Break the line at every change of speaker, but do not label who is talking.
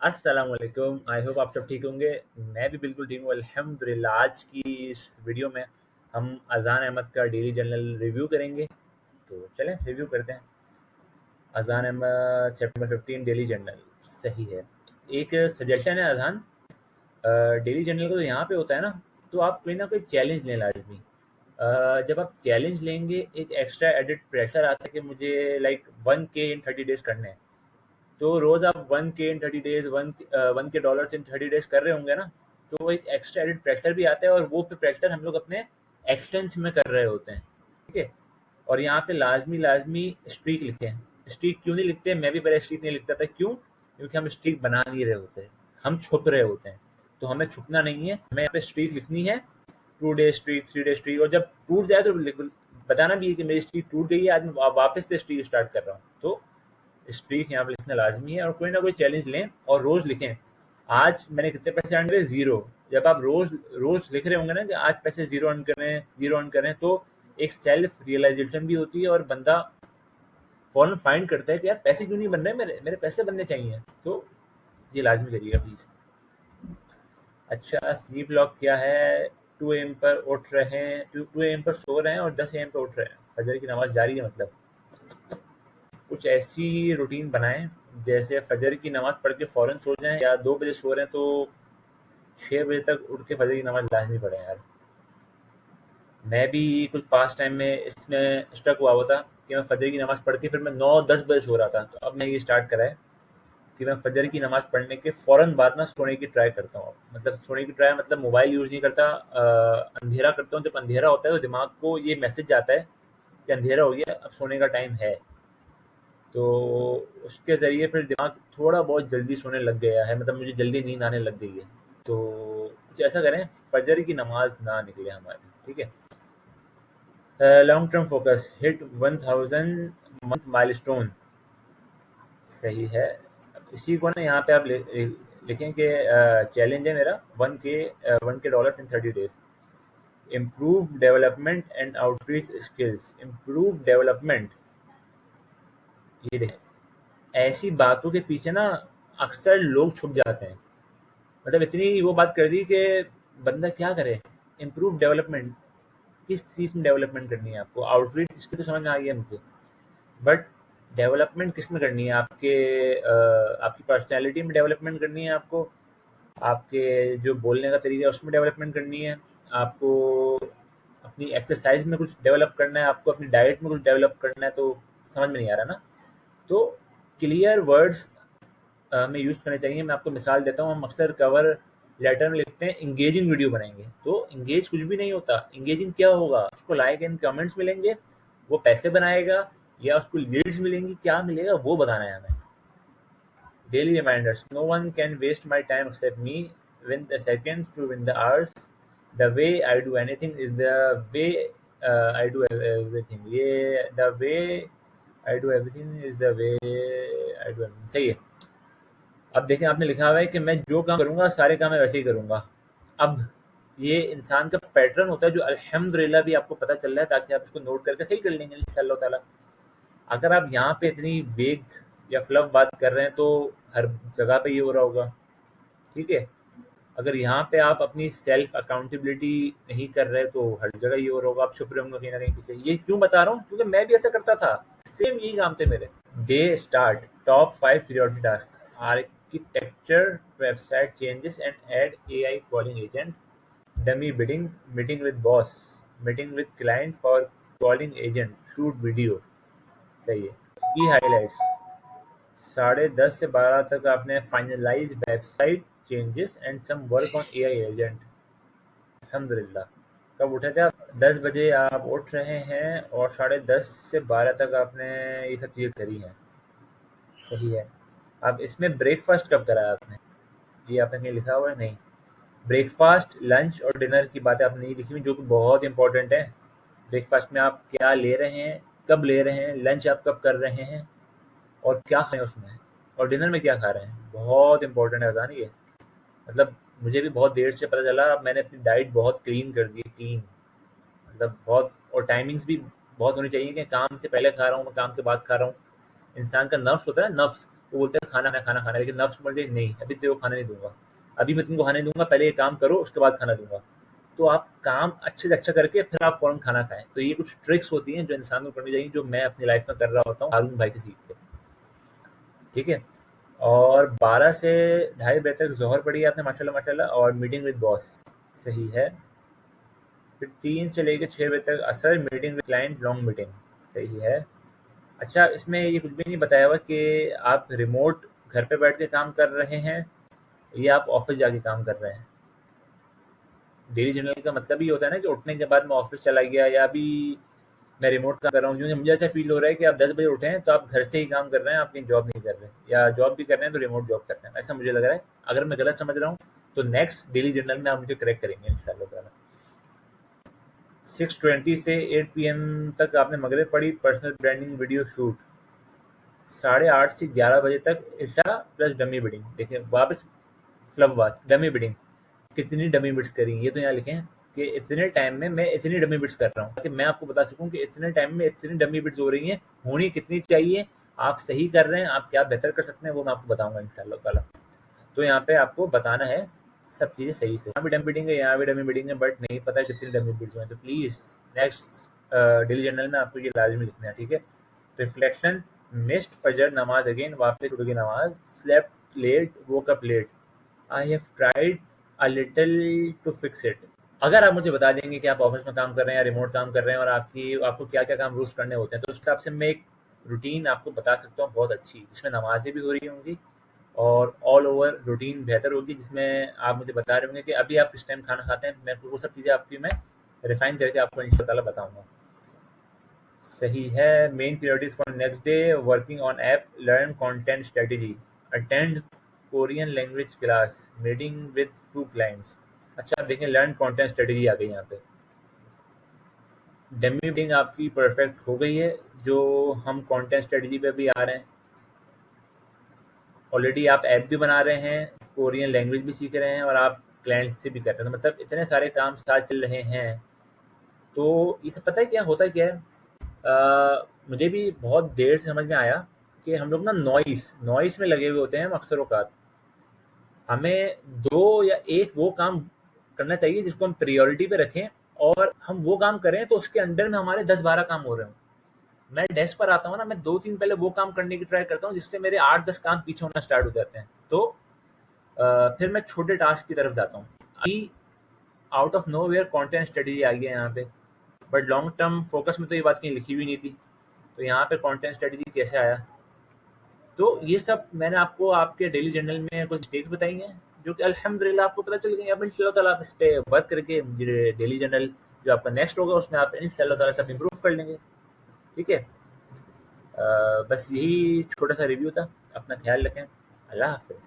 अस्सलाम वालेकुम। I hope आप सब ठीक होंगे। मैं भी बिल्कुल ठीक हूँ अल्हम्दुलिल्लाह। आज की इस वीडियो में हम अज़ान अहमद का डेली जर्नल रिव्यू करेंगे। तो चलें रिव्यू करते हैं। अज़ान अहमद सेप्टेम्बर 15 डेली जर्नल। सही है। एक सजेशन है अज़ान डेली जर्नल को तो यहाँ पे होता है ना, तो आप कोई ना कोई चैलेंज लें लाजमी। जब आप चैलेंज लेंगे एक एक्स्ट्रा एडिट प्रेशर आता है कि मुझे लाइक 1K इन 30 डेज करने हैं। तो रोज आप 1K in 30 days 1K dollars in 30 days कर रहे होंगे ना, तो वो एक एक्स्ट्रा एडिट प्रेशर भी आता है और वो प्रेशर हम लोग अपने एक्सटेंस में कर रहे होते हैं। ठीक है। और यहाँ पे लाजमी लाजमी स्ट्रीक लिखें। स्ट्रीक क्यों नहीं लिखते? मैं भी पहले स्ट्रीक नहीं लिखता था। क्यों? क्योंकि हम स्ट्रीक बना नहीं रहे होते हैं, हम छुप रहे होते हैं। तो हमें छुपना नहीं है, हमें यहाँ पे स्ट्रीक लिखनी है। 2 डे स्ट्रीक, 3 डे स्ट्रीक, और जब टूट जाए तो बताना भी है कि मेरी स्ट्रीक टूट गई है, आज मैं वापस से स्ट्रीक स्टार्ट कर रहा हूँ। तो स्ट्रीक यहाँ पे लिखना लाजमी है और कोई ना कोई चैलेंज लें और रोज लिखें। आज मैंने कितने पैसे अर्न करे? जीरो। जब आप रोज रोज लिख रहे होंगे ना कि आज पैसे जीरो अर्न करें, जीरो अर्न करें, तो एक सेल्फ रियलाइजेशन भी होती है और बंदा फौरन फाइंड करता है कि यार पैसे क्यों नहीं बन रहे, मेरे मेरे पैसे बनने चाहिए। तो ये लाजमी करिएगा प्लीज। अच्छा, स्लीप लॉक क्या है? 2 AM पर उठ रहे हैं, 2 AM पर सो रहे हैं और 10 AM पर उठ रहे हैं। फजर की नमाज जारी है मतलब। कुछ ऐसी रूटीन बनाएं जैसे फजर की नमाज पढ़ के फ़ौरन सो जाएं, या 2 बजे सो रहे हैं तो 6 बजे तक उठ के फजर की नमाज लाजमी पढ़ें यार। मैं भी कुछ पास टाइम में इसमें स्टक हुआ था कि मैं फजर की नमाज पढ़ के फिर मैं 9-10 बजे सो रहा था। तो अब मैं ये स्टार्ट करा है कि मैं फजर की नमाज पढ़ने के फ़ौरन बाद ना सोने की ट्राई करता हूँ। मतलब सोने की ट्राई मतलब मोबाइल यूज़ नहीं करता, अंधेरा करता हूँ। जब अंधेरा होता है तो दिमाग को ये मैसेज आता है कि अंधेरा हो गया, अब सोने का टाइम है। तो उसके ज़रिए फिर दिमाग थोड़ा बहुत जल्दी सोने लग गया है, मतलब मुझे जल्दी नींद आने लग गई है। तो कुछ ऐसा करें फजर की नमाज ना निकले हमारी। ठीक है। Long term focus hit 1000 month milestone. सही है। इसी को ना यहाँ पे आप लिखें कि चैलेंज है मेरा 1K dollars in 30 days. Improve development and outreach skills. Improve development, ये देखें। ऐसी बातों के पीछे ना अक्सर लोग छुप जाते हैं। मतलब इतनी वो बात कर दी कि बंदा क्या करे। इम्प्रूव डेवलपमेंट, किस चीज़ में डेवलपमेंट करनी है आपको? आउटरीच इसकी तो समझ में आ गया मुझे, बट डेवलपमेंट किस में करनी है? आपकी पर्सनैलिटी में डेवलपमेंट करनी है आपको, आपके जो बोलने का तरीका है उसमें डेवलपमेंट करनी है आपको, अपनी एक्सरसाइज में कुछ डेवलप करना है आपको, अपनी डाइट में कुछ डेवलप करना है। तो समझ में नहीं आ रहा ना। तो क्लियर वर्ड्स हमें यूज़ करने चाहिए। मैं आपको मिसाल देता हूँ। हम अक्सर कवर लेटर में लिखते हैं इंगेजिंग वीडियो बनाएंगे, तो इंगेज कुछ भी नहीं होता। इंगेजिंग क्या होगा? उसको लाइक एंड कमेंट्स मिलेंगे, वो पैसे बनाएगा, या उसको लीड्स मिलेंगी, क्या मिलेगा वो बताना है हमें। Daily reminders, no one can waste my time except me, win the seconds to win the hours, the way I do anything is the way I do everything. ये the way I do everything is the way I do everything. सही है। अब देखें, आपने लिखा हुआ है कि मैं जो काम करूँगा सारे काम मैं वैसे ही करूँगा। अब ये इंसान का पैटर्न होता है जो अल्हम्दुलिल्लाह भी आपको पता चल रहा है, ताकि आप इसको नोट करके सही कर लेंगे इंशाअल्लाह ताला। अगर आप यहाँ पे इतनी वेग या फ्लफ बात कर रहे हैं तो हर जगह पे ये हो रहा होगा। ठीक है। अगर यहाँ पे आप अपनी सेल्फ अकाउंटेबिलिटी नहीं कर रहे तो हर जगह ये हो रहा होगा। आप छुप रहे होंगे कहीं ना कहीं पीछे। ये क्यों बता रहा हूँ? क्योंकि मैं भी ऐसा करता था। सेम यही काम थे मेरे। Day start, top 5 priority tasks, architecture, website changes and add AI calling agent, dummy bidding, meeting with boss, meeting with client for calling agent, shoot video। सही है। की हाइलाइट्स, 10:30 से 12 तक आपने finalise website changes and some work on AI agent. अल्हम्दुलिल्लाह। कब उठे थे आप? 10 बजे आप उठ रहे हैं और 10:30 से 12 तक आपने ये सब चीज़ें करी हैं। सही है। अब इसमें ब्रेकफास्ट कब करा आपने? ये आपने कहीं लिखा हुआ है? नहीं। ब्रेकफास्ट, लंच और डिनर की बातें आपने नहीं लिखी हुई, जो कि बहुत इंपॉर्टेंट है। ब्रेकफास्ट में आप क्या ले रहे हैं, कब ले रहे हैं, लंच आप कब कर रहे हैं और क्या खाएं उसमें, और डिनर में क्या खा रहे हैं। बहुत इंपॉर्टेंट है अजान ये। मतलब मुझे भी बहुत देर से पता चला। अब मैंने अपनी डाइट बहुत क्लीन कर दी है, क्लीन मतलब बहुत। और टाइमिंग्स भी बहुत होनी चाहिए कि काम से पहले खा रहा हूँ, मैं काम के बाद खा रहा हूँ। इंसान का नफ्स होता है, नफ्स वो बोलता है खाना खाना, लेकिन नफ्स बोल रही है नहीं अभी तेरे को खाना नहीं दूंगा, अभी मैं तुमको खाने दूंगा, पहले ये काम करो उसके बाद खाना दूंगा। तो आप काम अच्छे से अच्छा करके फिर आप फौरन खाना खाएं। तो ये कुछ ट्रिक्स होती हैं जो इंसान को करनी चाहिए, जो मैं अपनी लाइफ में कर रहा होता हूँ हारून भाई से सीख के। ठीक है। और 12 से ढाई बजे तक जोहर पढ़ी आपने माशाल्लाह माशाल्लाह, और मीटिंग विद बॉस, सही है। फिर 3 से लेकर 6 बजे तक असर, meeting with client, long meeting, सही है। अच्छा, इसमें ये कुछ भी नहीं बताया हुआ कि आप रिमोट घर पे बैठ के काम कर रहे हैं या आप ऑफिस जाके काम कर रहे हैं। डेली जर्नल का मतलब ही होता है ना कि उठने के बाद मैं ऑफिस चला गया, या अभी मैं रिमोट काम कर रहा हूँ, क्योंकि मुझे ऐसा फील हो रहा है कि आप 10 बजे उठे हैं तो आप घर से ही काम कर रहे हैं, आप कहीं जॉब नहीं कर रहे, या जॉब भी कर रहे हैं तो रिमोट जॉब कर रहे हैं, ऐसा मुझे लग रहा है। अगर मैं गलत समझ रहा हूँ तो नेक्स्ट डेली जर्नल में आप मुझे करेक्ट करेंगे इंशाल्लाह ताला। 6:20 से 8 PM तक आपने मगरिब पढ़ी, पर्सनल ब्रांडिंग वीडियो शूट। 8:30 से 11 बजे तक इशा प्लस डमी बिडिंग। देखिए वापस फ्लब बात, डमी बिडिंग कितनी डमी बिट्स करी, ये तो यहाँ लिखें कि इतने टाइम में मैं इतनी डमी बिट्स कर रहा हूँ, ताकि मैं आपको बता सकूं कि इतने टाइम में इतनी डमी बिट्स हो रही हैं, होनी कितनी चाहिए, आप सही कर रहे हैं, आप क्या बेहतर कर सकते हैं, वो मैं आपको बताऊंगा इंशाल्लाह ताला। तो यहाँ पे आपको बताना है सब चीज़ें सही से। यहाँ भी डमी बिडिंग है, यहाँ भी डमी बिडिंग है, बट नहीं पता कितनी डमी बिट्स हुए हैं, तो प्लीज़ नेक्स्ट डेली जर्नल में आपको ये लाजमी लिखना है। ठीक है। रिफ्लेक्शन, मिस्ड फजर नमाज अगेन, वापस उठ गई नमाज, slept late, woke up late, I have tried a little to fix it. अगर आप मुझे बता देंगे कि आप ऑफिस में काम कर रहे हैं या रिमोट काम कर रहे हैं और आपको क्या क्या काम रोज करने होते हैं, तो उस हिसाब से मैं एक रूटीन आपको बता सकता हूँ बहुत अच्छी, जिसमें नमाजें भी हो रही होंगी और ऑल ओवर रूटीन बेहतर होगी, जिसमें आप मुझे बता रहे होंगे कि अभी आप किस टाइम खाना खाते हैं। मैं वो सब चीज़ें आपकी मैं रिफाइन करके आपको इंशाल्लाह ताला बताऊंगा। सही है। Main priorities for next day, working on app, learn content strategy, attend Korean language class, meeting with 2 clients. अच्छा, आप देखें लर्न कंटेंट स्ट्रेटेजी आ गई यहाँ पे। डेमी मीटिंग आपकी परफेक्ट हो गई है, जो हम कंटेंट स्ट्रेटेजी पे भी आ रहे हैं। ऑलरेडी आप ऐप भी बना रहे हैं, कोरियन लैंग्वेज भी सीख रहे हैं, और आप क्लाइंट से भी कर रहे हैं, तो मतलब इतने सारे काम साथ चल रहे हैं। तो ये सब पता है क्या होता है, क्या है, मुझे भी बहुत देर से समझ में आया कि हम लोग ना नॉइस में लगे हुए होते हैं हम अक्सर औकात। हमें दो या एक वो काम करना चाहिए जिसको हम प्रायोरिटी पे रखें, और हम वो काम करें तो उसके अंडर में हमारे 10-12 काम हो रहे हों। मैं डेस्क पर आता हूँ ना, मैं 2-3 पहले वो काम करने की ट्राई करता हूँ, जिससे मेरे 8-10 काम पीछे होना स्टार्ट हो जाते हैं। तो फिर मैं छोटे टास्क की तरफ जाता हूँ। अभी out of nowhere content strategy आ गई है यहाँ पे, बट लॉन्ग टर्म फोकस में तो ये बात कहीं लिखी हुई नहीं थी। तो यहाँ पे कंटेंट स्ट्रेटेजी कैसे आया। तो ये सब मैंने आपको आपके डेली जर्नल में कुछ मिस्टेक्स बताई हैं, जो कि अल्हम्दुलिल्लाह आपको पता चल गई। अब इंशाल्लाह ताला आप इस पे वर्क करके डेली जर्नल जो आपका नेक्स्ट होगा उसमें आप इंशाल्लाह ताला सब इम्प्रूव कर लेंगे। ठीक है। बस यही छोटा सा रिव्यू था। अपना ख्याल रखें। अल्लाह हाफिज़।